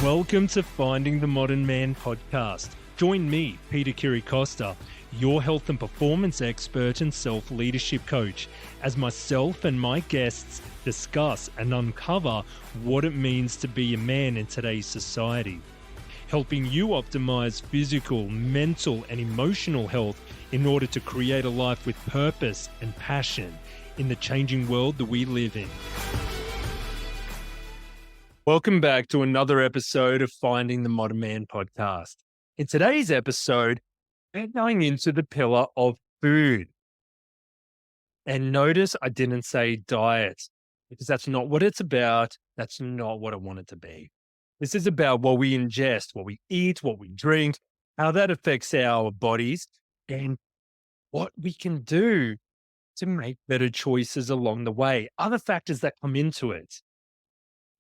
Welcome to Finding the Modern Man podcast. Join me, Peter Kiricosta, your health and performance expert and self-leadership coach, as myself and my guests discuss and uncover what it means to be a man in today's society, helping you optimize physical, mental, and emotional health in order to create a life with purpose and passion in the changing world that we live in. Welcome back to another episode of Finding the Modern Man podcast. In today's episode, we're going into the pillar of food. And notice I didn't say diet, because that's not what it's about. That's not what I want it to be. This is about what we ingest, what we eat, what we drink, how that affects our bodies, and what we can do to make better choices along the way, other factors that come into it.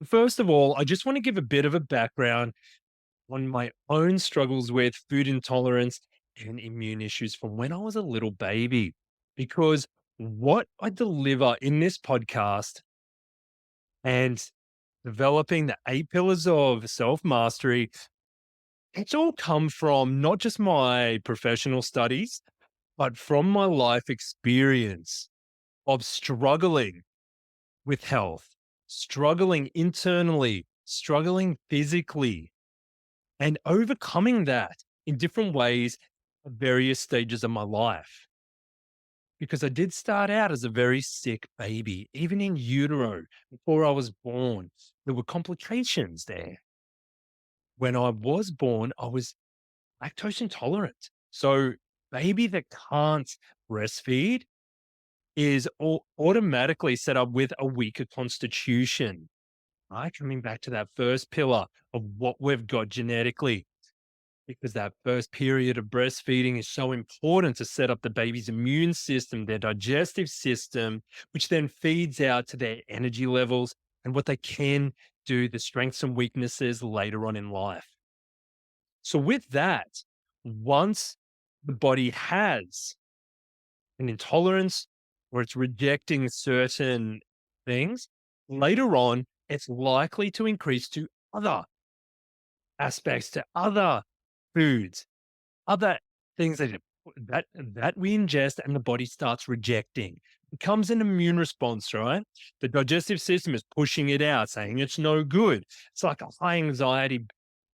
First of all, I just want to give a bit of a background on my own struggles with food intolerance and immune issues from when I was a little baby, because what I deliver in this podcast and developing the 8 pillars of self-mastery, it's all come from not just my professional studies, but from my life experience of struggling with health, struggling internally, struggling physically, and overcoming that in different ways at various stages of my life. Because I did start out as a very sick baby, even in utero, before I was born. There were complications there. When I was born, I was lactose intolerant. So baby that can't breastfeed is automatically set up with a weaker constitution, right? Coming back to that first pillar of what we've got genetically, because that first period of breastfeeding is so important to set up the baby's immune system, their digestive system, which then feeds out to their energy levels and what they can do, the strengths and weaknesses later on in life. So with that, once the body has an intolerance or it's rejecting certain things, later on, it's likely to increase to other aspects, to other foods, other things that we ingest and the body starts rejecting. It becomes an immune response, right? The digestive system is pushing it out, saying it's no good. It's like a high anxiety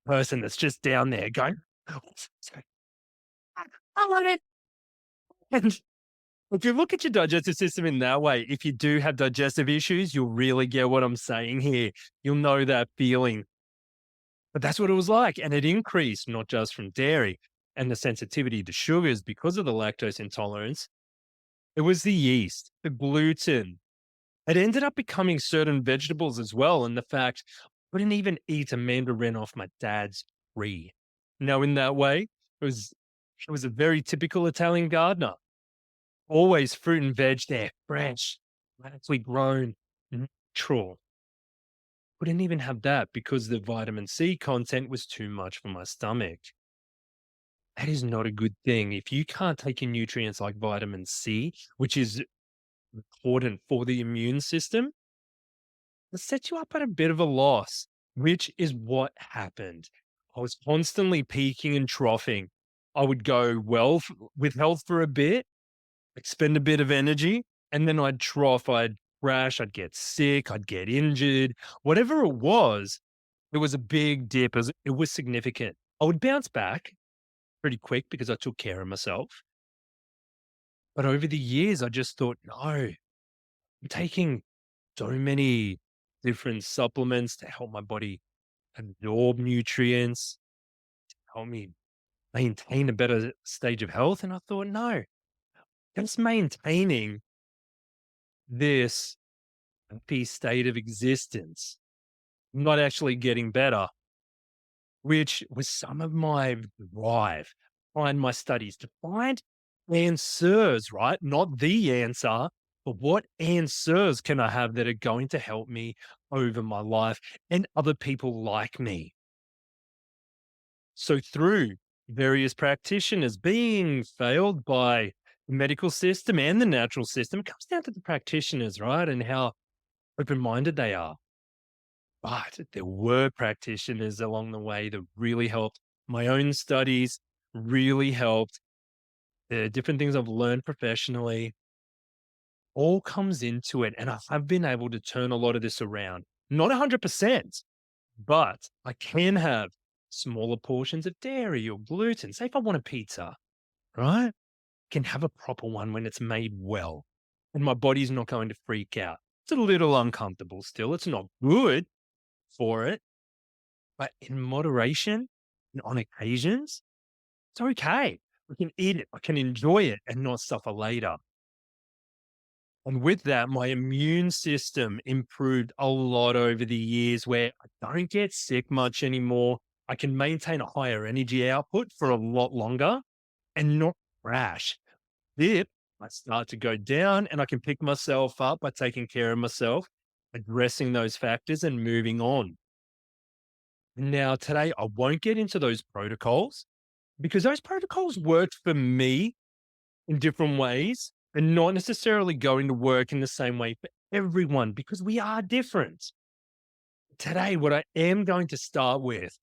person that's just down there going, I want it. And if you look at your digestive system in that way, if you do have digestive issues, you'll really get what I'm saying here. You'll know that feeling. But that's what it was like. And it increased not just from dairy and the sensitivity to sugars because of the lactose intolerance. It was the yeast, the gluten. It ended up becoming certain vegetables as well. And the fact I couldn't even eat a mandarin off my dad's tree. Now, in that way, it was a very typical Italian gardener. Always fruit and veg there, fresh, radically grown, natural. Couldn't even have that because the vitamin C content was too much for my stomach. That is not a good thing. If you can't take in nutrients like vitamin C, which is important for the immune system, it sets you up at a bit of a loss, which is what happened. I was constantly peaking and troughing. I would go well with health for a bit, expend a bit of energy, and then I'd trough, I'd crash, I'd get sick, I'd get injured. Whatever it was a big dip. It was significant. I would bounce back pretty quick because I took care of myself. But over the years, I just thought, no, I'm taking so many different supplements to help my body absorb nutrients, to help me maintain a better stage of health. And I thought, no, just maintaining this happy state of existence, not actually getting better, which was some of my drive behind my studies to find answers, right? Not the answer, but what answers can I have that are going to help me over my life and other people like me? So through various practitioners being failed by the medical system and the natural system, it comes down to the practitioners, right? And how open-minded they are. But there were practitioners along the way that really helped. My own studies really helped. The different things I've learned professionally all comes into it. And I've been able to turn a lot of this around. Not 100%, but I can have smaller portions of dairy or gluten. Say if I want a pizza, right? Can have a proper one when it's made well. And my body's not going to freak out. It's a little uncomfortable still. It's not good for it, but in moderation and on occasions, it's okay. I can eat it. I can enjoy it and not suffer later. And with that, my immune system improved a lot over the years where I don't get sick much anymore. I can maintain a higher energy output for a lot longer and not crash. Dip, I start to go down and I can pick myself up by taking care of myself, addressing those factors and moving on. Now, today, I won't get into those protocols because those protocols worked for me in different ways and not necessarily going to work in the same way for everyone because we are different. Today, what I am going to start with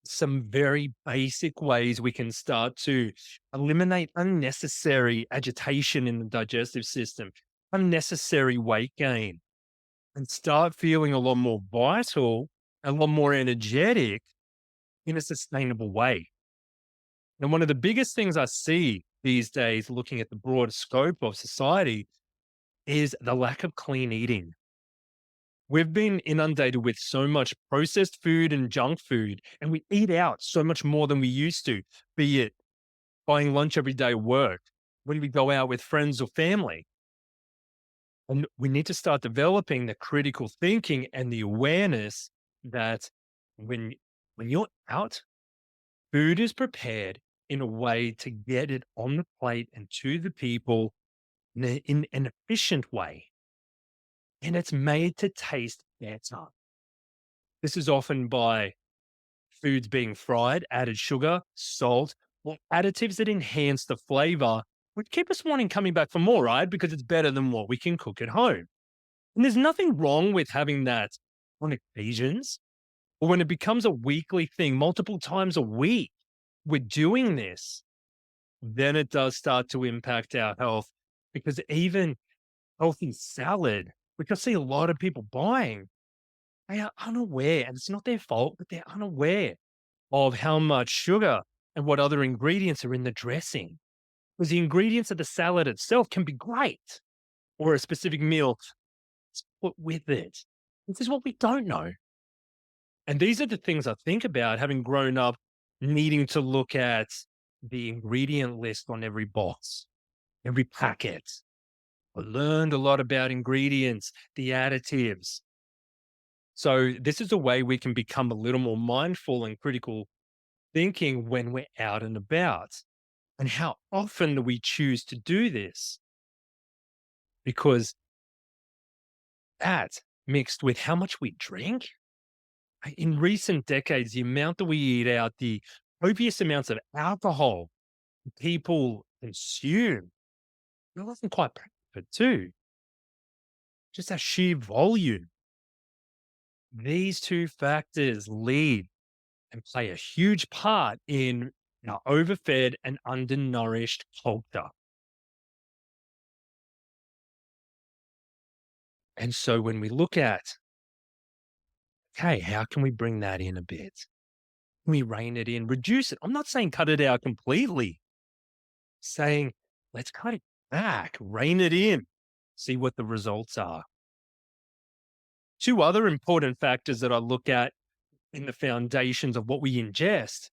some very basic ways we can start to eliminate unnecessary agitation in the digestive system, unnecessary weight gain, and start feeling a lot more vital, a lot more energetic in a sustainable way. And one of the biggest things I see these days, looking at the broader scope of society, is the lack of clean eating. We've been inundated with so much processed food and junk food, and we eat out so much more than we used to, be it buying lunch every day at work, when we go out with friends or family. And we need to start developing the critical thinking and the awareness that when, when you're out, food is prepared in a way to get it on the plate and to the people in an efficient way. And it's made to taste better. This is often by foods being fried, added sugar, salt, or additives that enhance the flavor, which keep us wanting coming back for more, right? Because it's better than what we can cook at home. And there's nothing wrong with having that on occasions, or when it becomes a weekly thing, multiple times a week, we're doing this, then it does start to impact our health because even healthy salad, which I see a lot of people buying, they are unaware, and it's not their fault, but they're unaware of how much sugar and what other ingredients are in the dressing. Because the ingredients of the salad itself can be great, or a specific meal put with it. This is what we don't know. And these are the things I think about having grown up needing to look at the ingredient list on every box, every packet. I learned a lot about ingredients, the additives. So this is a way we can become a little more mindful and critical thinking when we're out and about. And how often do we choose to do this? Because that mixed with how much we drink, in recent decades, the amount that we eat out, the copious amounts of alcohol people consume, it wasn't quite perfect too. Just that sheer volume. These two factors lead and play a huge part in our overfed and undernourished culture. And so when we look at, okay, how can we bring that in a bit? Can we rein it in, reduce it? I'm not saying cut it out completely, saying let's cut it back, rein it in, see what the results are. Two other important factors that I look at in the foundations of what we ingest,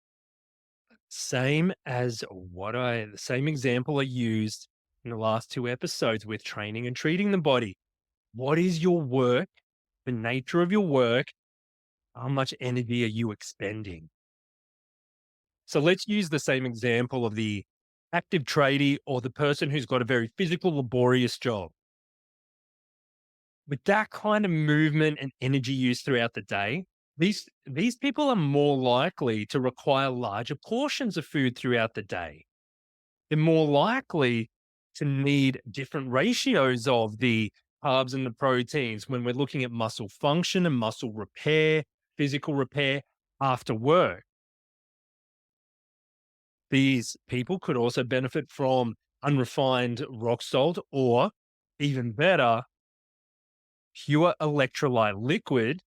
the same example I used in the last two episodes with training and treating the body. What is your work, the nature of your work? How much energy are you expending? So let's use the same example of the active tradie or the person who's got a very physical, laborious job. With that kind of movement and energy use throughout the day, these people are more likely to require larger portions of food throughout the day. They're more likely to need different ratios of the carbs and the proteins when we're looking at muscle function and muscle repair, physical repair after work. These people could also benefit from unrefined rock salt or, even better, pure electrolyte liquid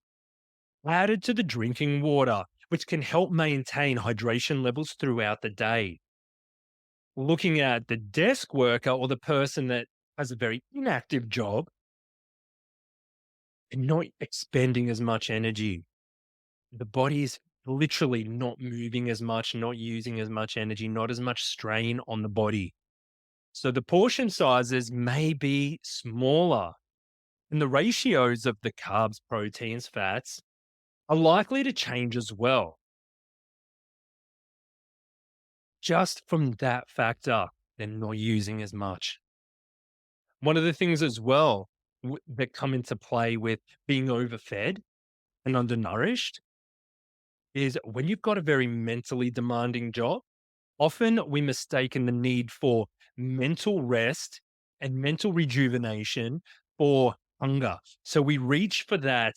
added to the drinking water, which can help maintain hydration levels throughout the day. Looking at the desk worker or the person that has a very inactive job and not expending as much energy, the body is literally not moving as much, not using as much energy, not as much strain on the body. So the portion sizes may be smaller, and the ratios of the carbs, proteins, fats are likely to change as well. Just from that factor, they're not using as much. One of the things as well that come into play with being overfed and undernourished is when you've got a very mentally demanding job, often we mistaken the need for mental rest and mental rejuvenation for hunger. So we reach for that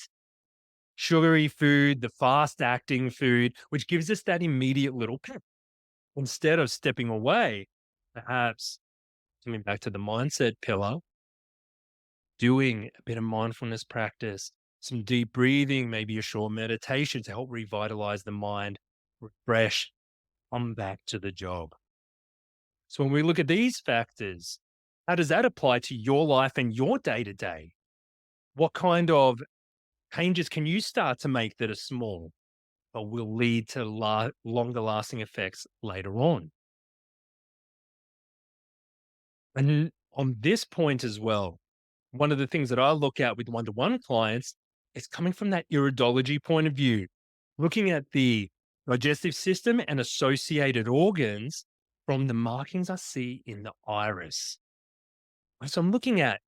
sugary food, the fast acting food, which gives us that immediate little pep. Instead of stepping away, perhaps coming back to the mindset pillar, doing a bit of mindfulness practice, some deep breathing, maybe a short meditation to help revitalize the mind, refresh, come back to the job. So when we look at these factors, how does that apply to your life and your day to day? What kind of changes can you start to make that are small but will lead to longer lasting effects later on? And on this point as well, one of the things that I look at with one-to-one clients is coming from that iridology point of view, looking at the digestive system and associated organs from the markings I see in the iris. So I'm looking at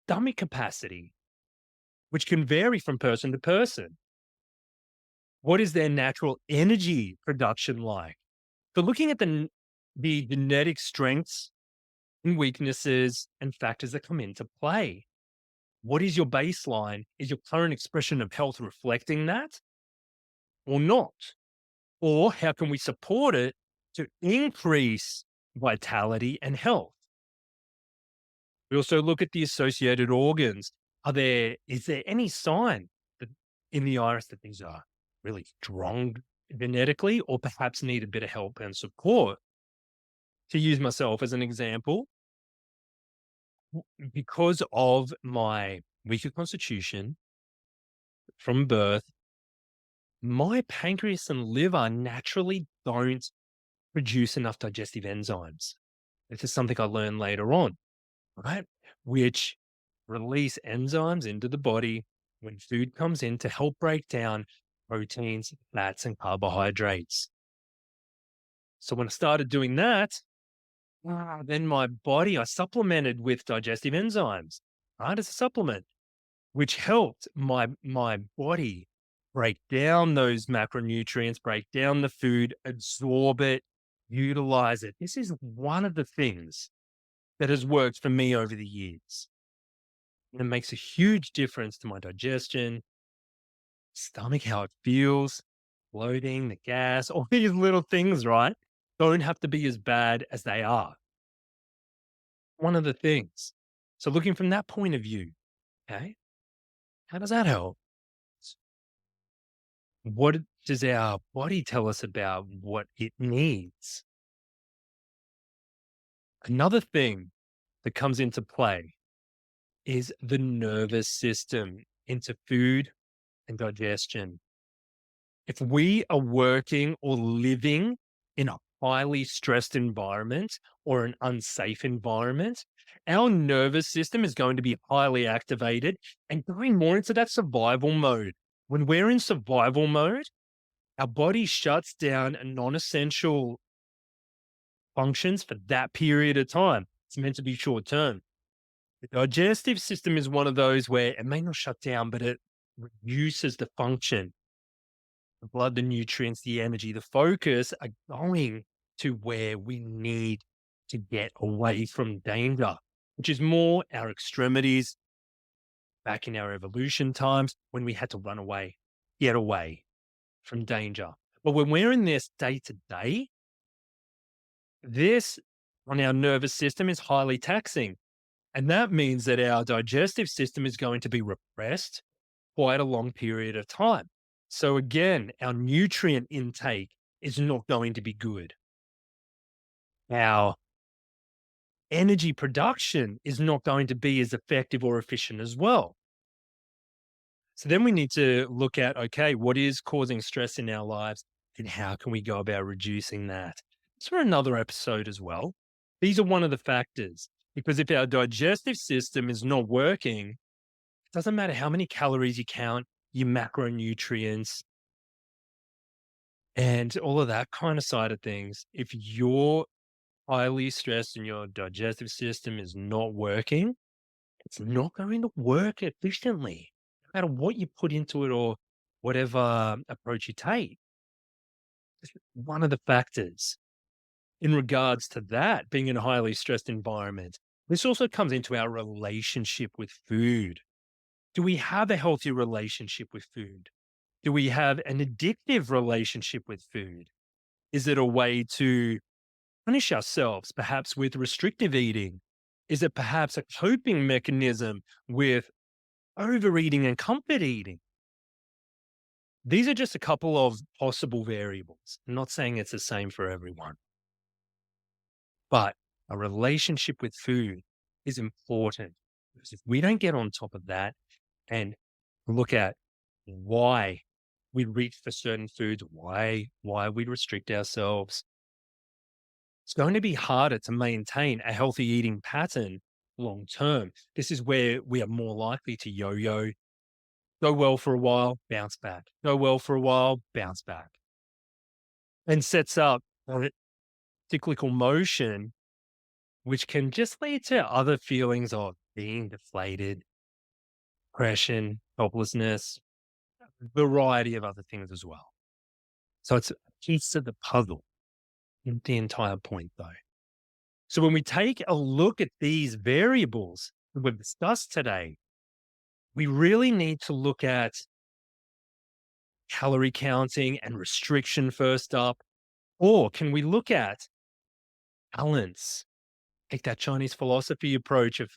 stomach capacity, which can vary from person to person. What is their natural energy production like? So looking at the genetic strengths and weaknesses and factors that come into play. What is your baseline? Is your current expression of health reflecting that or not? Or how can we support it to increase vitality and health? We also look at the associated organs. Is there any sign that in the iris that these are really strong genetically or perhaps need a bit of help and support? To use myself as an example, because of my weaker constitution from birth, my pancreas and liver naturally don't produce enough digestive enzymes. This is something I learned later on, right? Which release enzymes into the body when food comes in to help break down proteins, fats, and carbohydrates. So when I started doing that, then my body, I supplemented with digestive enzymes, right, as a supplement, which helped my body break down those macronutrients, break down the food, absorb it, utilize it. This is one of the things that has worked for me over the years. And it makes a huge difference to my digestion, stomach, how it feels, bloating, the gas, all these little things, right? Don't have to be as bad as they are. One of the things. So looking from that point of view, okay, how does that help? What does our body tell us about what it needs? Another thing that comes into play is the nervous system into food and digestion. If we are working or living in a highly stressed environment or an unsafe environment, our nervous system is going to be highly activated and going more into that survival mode. When we're in survival mode, our body shuts down non-essential functions for that period of time. It's meant to be short term. The digestive system is one of those where it may not shut down, but it reduces the function. The blood, the nutrients, the energy, the focus are going to where we need to get away from danger, which is more our extremities, back in our evolution times when we had to run away, get away from danger. But when we're in this day to day, this on our nervous system is highly taxing. And that means that our digestive system is going to be repressed quite a long period of time. So again, our nutrient intake is not going to be good. Our energy production is not going to be as effective or efficient as well. So then we need to look at, okay, what is causing stress in our lives and how can we go about reducing that? It's for another episode as well. These are one of the factors because if our digestive system is not working, it doesn't matter how many calories you count, your macronutrients, and all of that kind of side of things. If you're highly stressed and your digestive system is not working, it's not going to work efficiently, no matter what you put into it or whatever approach you take. It's one of the factors in regards to that being in a highly stressed environment. This also comes into our relationship with food. Do we have a healthy relationship with food? Do we have an addictive relationship with food? Is it a way to punish ourselves, perhaps with restrictive eating? Is it perhaps a coping mechanism with overeating and comfort eating? These are just a couple of possible variables. I'm not saying it's the same for everyone. But a relationship with food is important because if we don't get on top of that and look at why we reach for certain foods, why we restrict ourselves, it's going to be harder to maintain a healthy eating pattern long term. This is where we are more likely to yo-yo, go well for a while, bounce back, go well for a while, bounce back, and sets up a cyclical motion, which can just lead to other feelings of being deflated, depression, helplessness, a variety of other things as well. So it's a piece of the puzzle in the entire point, though. So when we take a look at these variables that we've discussed today, we really need to look at calorie counting and restriction first up, or can we look at balance? Take that Chinese philosophy approach of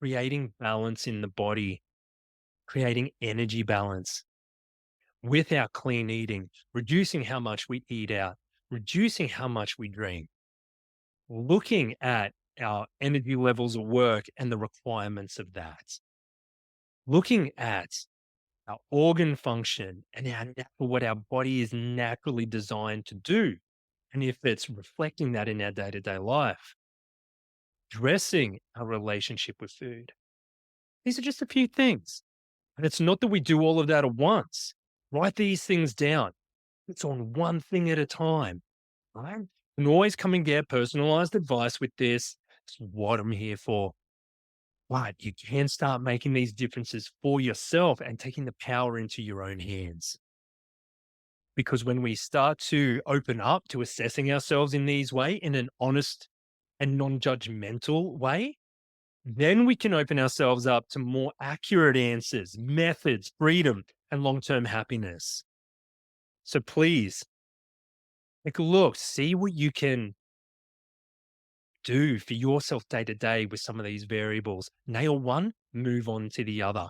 creating balance in the body, creating energy balance with our clean eating, reducing how much we eat out, reducing how much we drink, looking at our energy levels at work and the requirements of that, looking at our organ function and what our body is naturally designed to do. And if it's reflecting that in our day-to-day life, addressing our relationship with food. These are just a few things. And it's not that we do all of that at once. Write these things down. It's on one thing at a time. Right? You can always come and get personalized advice with this. It's what I'm here for. But you can start making these differences for yourself and taking the power into your own hands. Because when we start to open up to assessing ourselves in these ways, in an honest and non-judgmental way, then we can open ourselves up to more accurate answers, methods, freedom, and long-term happiness. So please take a look, see what you can do for yourself day to day with some of these variables. Nail one, move on to the other.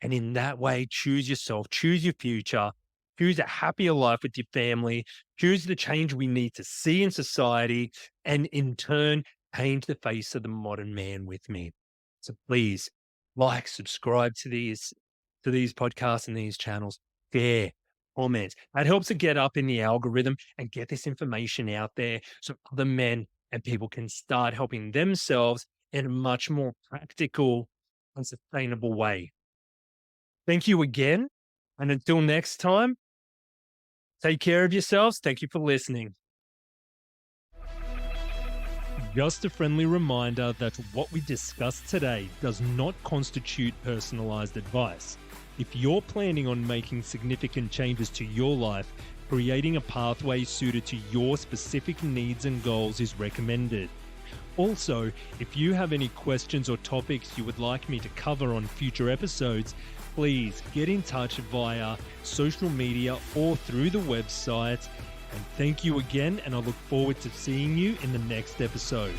And in that way, choose yourself, choose your future, choose a happier life with your family, choose the change we need to see in society, and in turn, paint the face of the modern man with me. So please like, subscribe to these podcasts and these channels, share, comment. That helps to get up in the algorithm and get this information out there so other men and people can start helping themselves in a much more practical and sustainable way. Thank you again. And until next time, take care of yourselves. Thank you for listening. Just a friendly reminder that what we discussed today does not constitute personalized advice. If you're planning on making significant changes to your life, creating a pathway suited to your specific needs and goals is recommended. Also, if you have any questions or topics you would like me to cover on future episodes, please get in touch via social media or through the website. And thank you again, and I look forward to seeing you in the next episode.